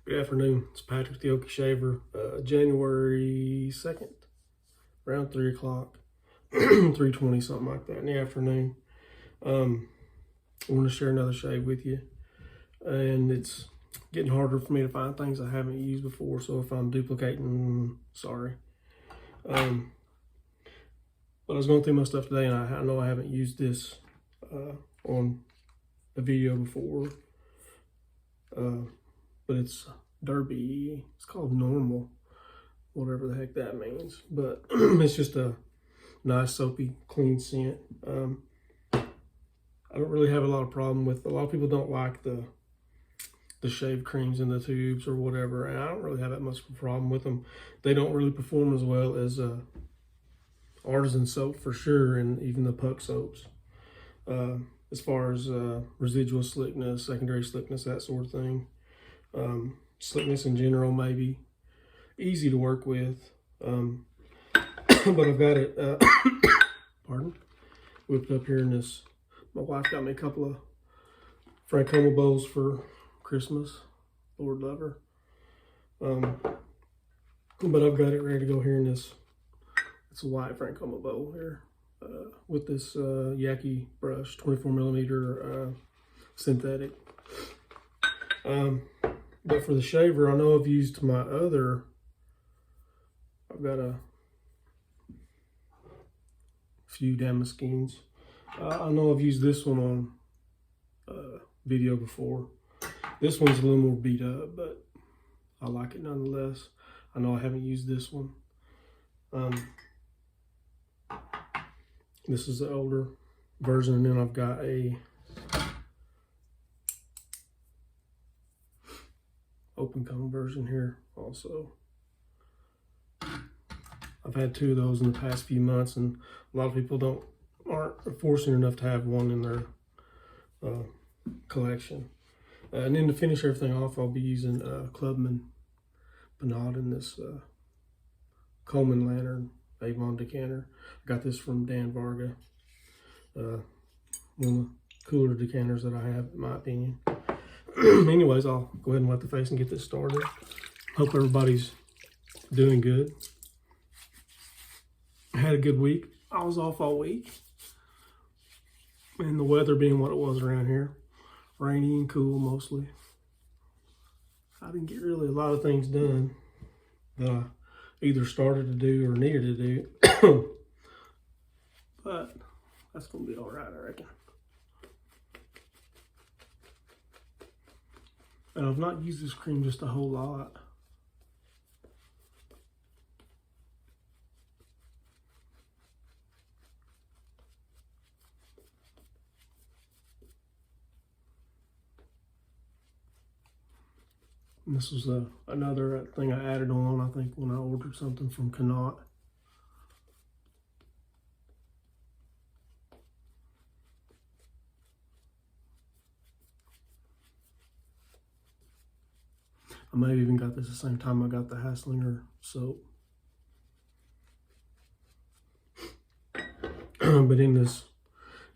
Good afternoon. It's Patrick the Okie Shaver. January 2nd, around 3 o'clock, 3:20, something like that in the afternoon. I want to share another shave with you. And it's getting harder for me to find things I haven't used before. So if I'm duplicating, sorry. But I was going through my stuff today, and I know I haven't used this on a video before. But it's Derby. It's called Normal, whatever the heck that means. But it's just a nice, soapy, clean scent. I don't really have a lot of problem with. A lot of people don't like the shave creams in the tubes or whatever, and I don't really have that much of a problem with them. They don't really perform as well as artisan soap for sure, and even the puck soaps. As far as residual slickness, secondary slickness, that sort of thing. Slickness in general, maybe easy to work with, but I've got it pardon, whipped up here in this. My wife got me a couple of Francomo bowls for Christmas, Lord love her. But I've got it ready to go here in this. It's a white Francomo bowl here with this Yaki brush, 24 millimeter synthetic. But for the shaver, I know I've used my other, I've got a few Damaskenes. I know I've used this one on video before. This one's a little more beat up, but I like it nonetheless. I know I haven't used this one. This is the older version, and then I've got a open cone version here also. I've had two of those in the past few months, and a lot of people aren't fortunate enough to have one in their collection. And then to finish everything off, I'll be using Clubman Pinaud in this Coleman lantern Avon decanter. I got this from Dan Varga. One of the cooler decanters that I have, in my opinion. Anyways, I'll go ahead and wet the face and get this started. Hope everybody's doing good. I had a good week. I was off all week. And the weather being what it was around here, rainy and cool mostly. I didn't get really a lot of things done that I either started to do or needed to do. But that's going to be all right, I reckon. And I've not used this cream just a whole lot. And this was another thing I added on, I think, when I ordered something from Pinaud. I may have even got this the same time I got the Hasslinger soap. But in this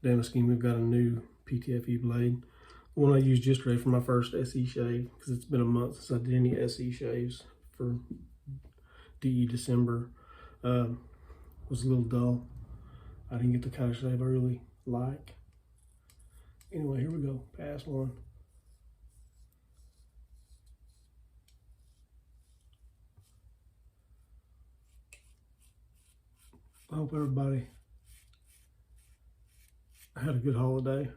Damaskeene, we've got a new PTFE blade. The one I used yesterday for my first SE shave, because it's been a month since I did any SE shaves for DE December. Was a little dull. I didn't get the kind of shave I really like. Anyway, here we go. Pass one. I hope everybody had a good holiday.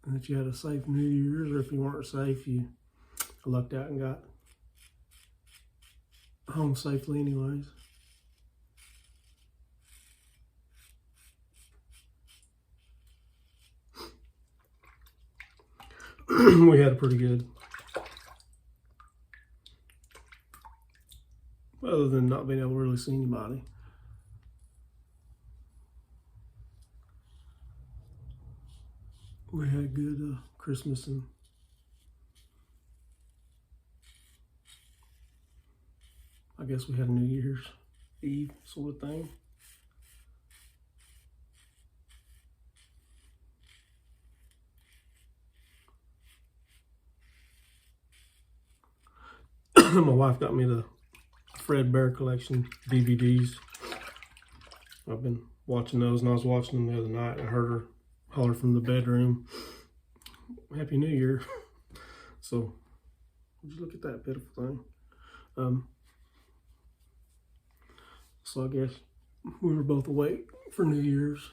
And that you had a safe New Year's, or if you weren't safe, you lucked out and got home safely anyways. We had a pretty good, other than not being able to really see anybody. We had a good Christmas, and I guess we had a New Year's Eve sort of thing. My wife got me the Fred Bear collection DVDs. I've been watching those, and I was watching them the other night, and I heard her holler from the bedroom, "Happy New Year." So just look at that pitiful thing. So I guess we were both awake for New Year's.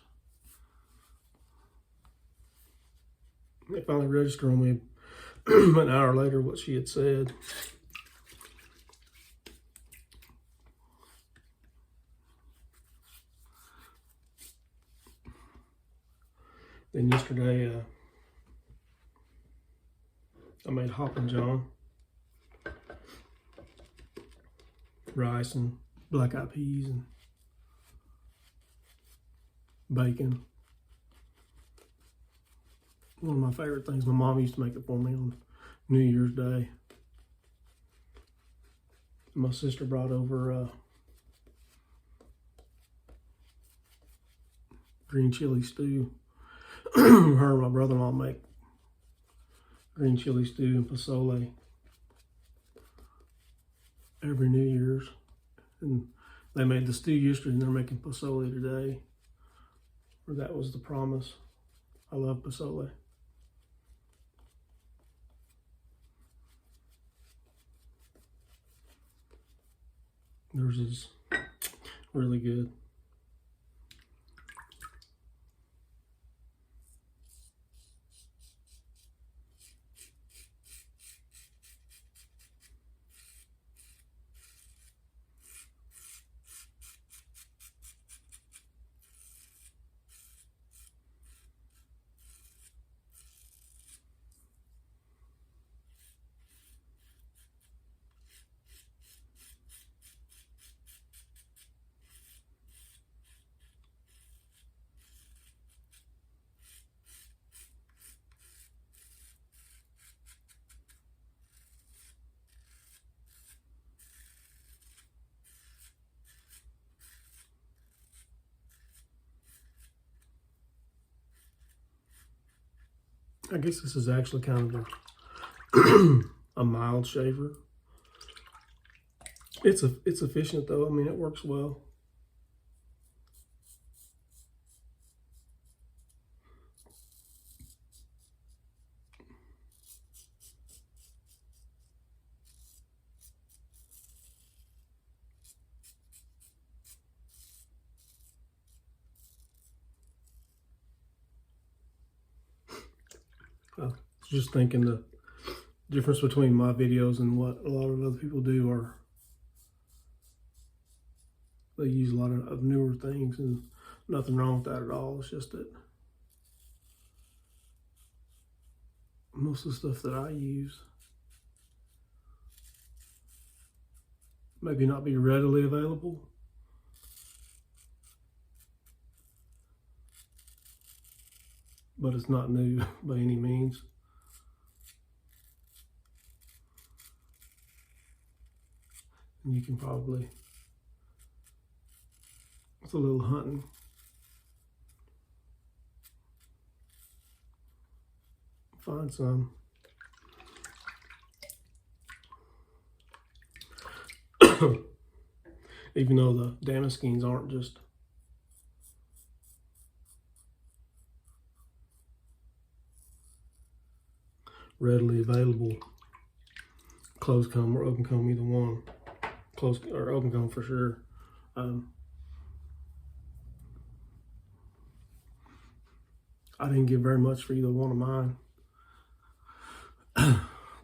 They finally registered on me an hour later what she had said. Then yesterday, I made Hoppin' John, rice and black-eyed peas and bacon. One of my favorite things. My mom used to make it for me on New Year's Day. My sister brought over green chili stew. Her and my brother-in-law make green chili stew and pozole every New Year's. And they made the stew yesterday, and they're making pozole today. Or that was the promise. I love pozole. Theirs is really good. I guess this is actually kind of a mild shaver. It's efficient though. I mean, it works well. Just thinking the difference between my videos and what a lot of other people do are they use a lot of newer things, and nothing wrong with that at all. It's just that most of the stuff that I use maybe not be readily available, but it's not new by any means. And you can probably, with a little hunting, find some. Even though the Damaskenes aren't just readily available, closed comb or open comb, either one. Closed or open comb for sure. I didn't get very much for either one of mine.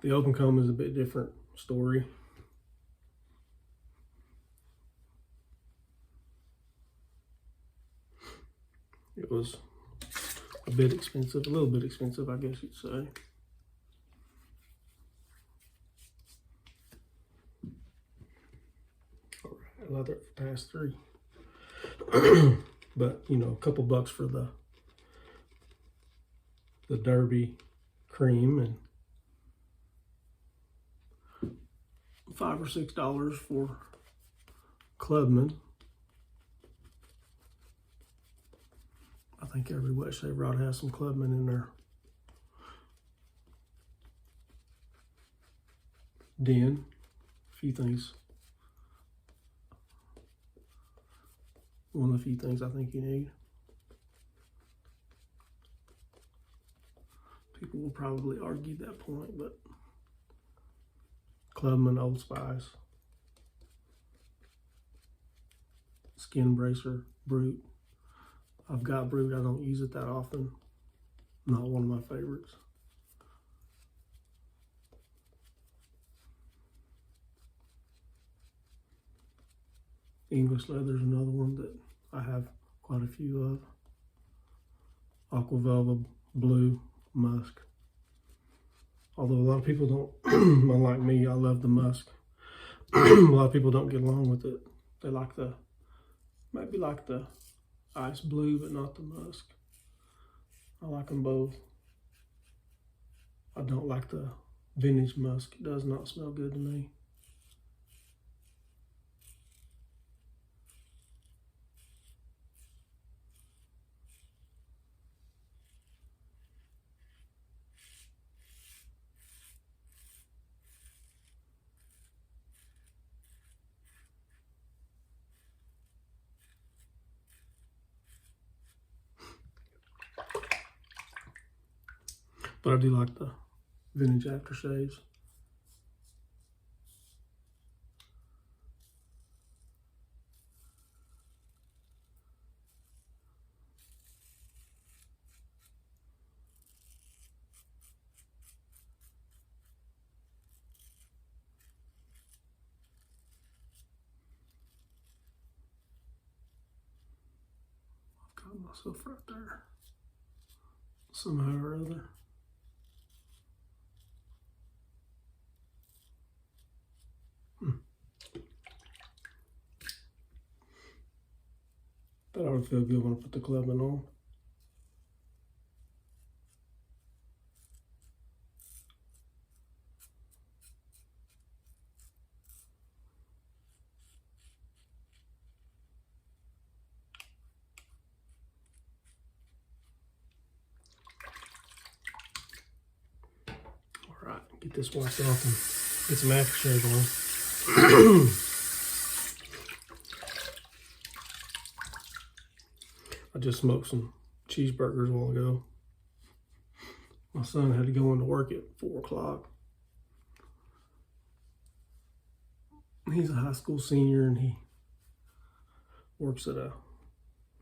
The open comb is a bit different story. It was a bit expensive, a little bit expensive, I guess you'd say. All right, leather pass 3. But you know, a couple bucks for the Derby cream, and $5 or $6 for Clubman. I think every wet shave rod has some Clubman in there. Den. few things. One of the few things I think you need. People will probably argue that point, but Clubman Old Spice, Skin Bracer, Brute. I've got Brute, I don't use it that often. Not one of my favorites. English Leather's another one that I have quite a few of. Aqua Velva, Blue, Musk. Although a lot of people don't, unlike me, I love the musk. A lot of people don't get along with it. They like the, maybe like the ice blue, but not the musk. I like them both. I don't like the vintage musk. It does not smell good to me. But I do like the vintage aftershaves. I've got myself right there. Somehow or other. Thought I would feel good when I put the Clubman on. All right, get this washed off and get some aftershave on. I just smoked some cheeseburgers a while ago. My son had to go into work at 4 o'clock. He's a high school senior and he works at a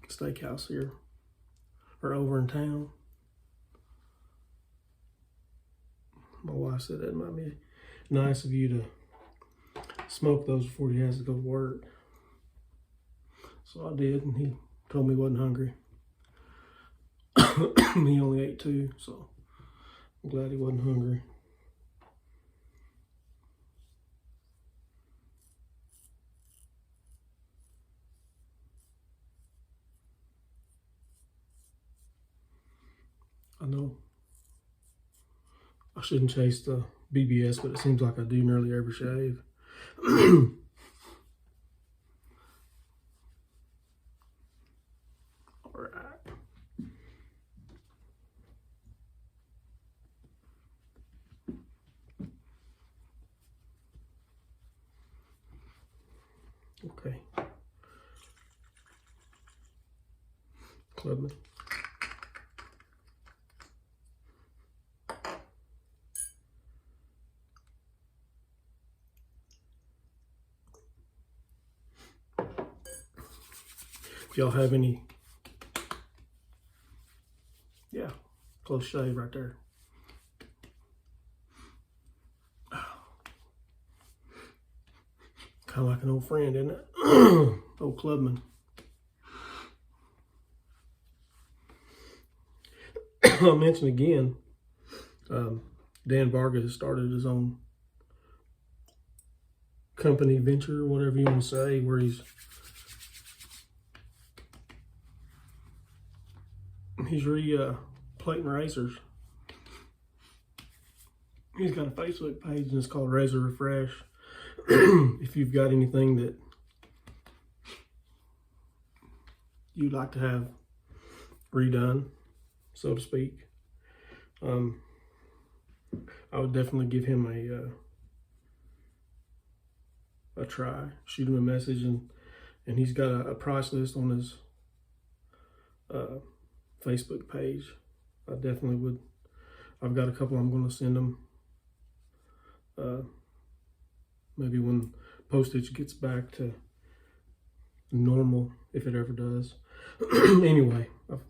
steakhouse here, or over in town. My wife said that might be nice of you to smoke those before he has to go to work. So I did, and he told me he wasn't hungry. He only ate 2, so I'm glad he wasn't hungry. I know I shouldn't chase the BBS, but it seems like I do nearly every shave. All right. Okay. Clubman. If y'all have any, yeah, close shave right there. Kind of like an old friend, isn't it? Old Clubman. I'll mention again, Dan Vargas has started his own company, venture, whatever you want to say, where he's plating razors. He's got a Facebook page and it's called Razor Refresh. If you've got anything that you'd like to have redone, so to speak, I would definitely give him a try. Shoot him a message, and he's got a price list on his Facebook page. I definitely would. I've got a couple I'm going to send him. Maybe when postage gets back to normal, if it ever does. Anyway, I've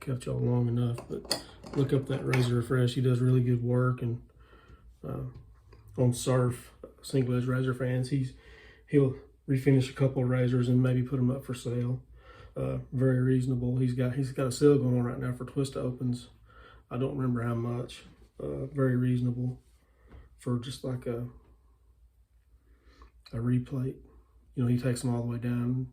kept y'all long enough, but look up that Razor Refresh. He does really good work, and on Surf, Single Edge Razor fans, he'll refinish a couple of razors and maybe put them up for sale. Very reasonable. He's got a sale going on right now for twist opens. I don't remember how much. Very reasonable for just like a replate. You know, he takes them all the way down,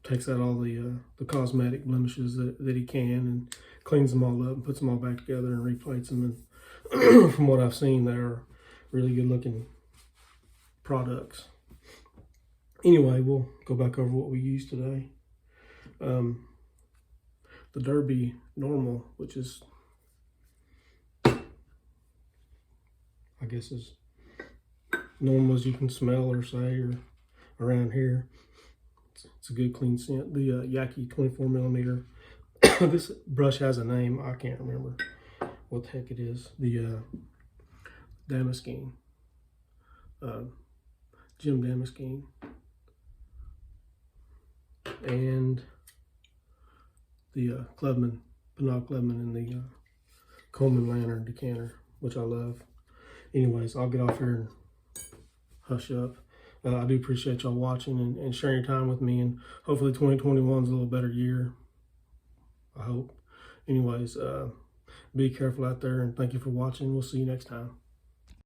takes out all the cosmetic blemishes that he can, and cleans them all up and puts them all back together and replates them. And from what I've seen, they're really good looking products. Anyway, we'll go back over what we used today. The Derby Normal, which is, I guess, as normal as you can smell or say, or around here. It's a good clean scent. The Yaki 24 millimeter. This brush has a name. I can't remember what the heck it is. The Damaskeene. Jim Damaskeene. And the Clubman, Pinaud Clubman, and the Coleman Lantern decanter, which I love. Anyways, I'll get off here and hush up. I do appreciate y'all watching and sharing your time with me, and hopefully 2021 is a little better year. I hope. Anyways, be careful out there, and thank you for watching. We'll see you next time.